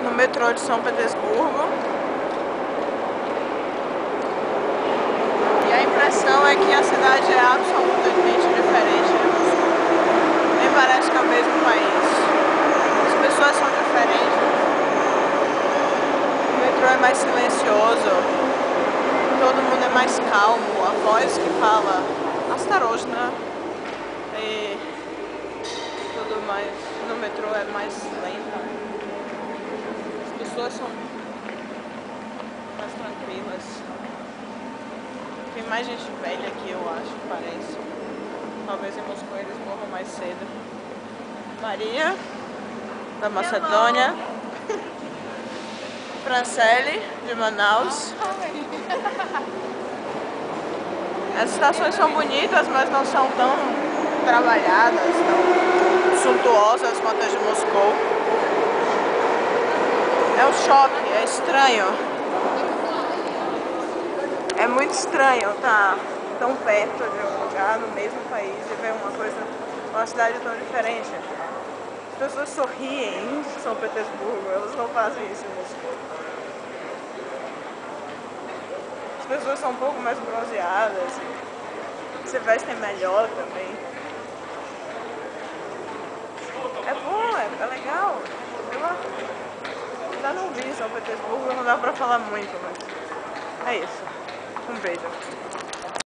no metrô de São Petersburgo. E a impressão é que a cidade é absolutamente diferente de Moscou. Nem parece que é o mesmo país. As pessoas são diferentes. O metrô é mais silencioso. Todo mundo é mais calmo. A voz que fala Astarojna e tudo mais no metrô é mais lenta. As pessoas são mais tranquilas. Tem mais gente velha aqui, eu acho, parece. Talvez em Moscou eles morram mais cedo. Maria, da Macedônia. Francelle, de Manaus. As estações são bonitas, mas não são tão trabalhadas, tão suntuosas quanto as de Moscou. É um choque, é estranho. É muito estranho estar tão perto de um lugar no mesmo país e ver uma cidade tão diferente. As pessoas sorriem em São Petersburgo, elas não fazem isso em Moscou. As pessoas são um pouco mais bronzeadas, se vestem melhor também. É bom, é legal. Eu ainda não vi São Petersburgo, não dá pra falar muito, mas é isso. Um beijo.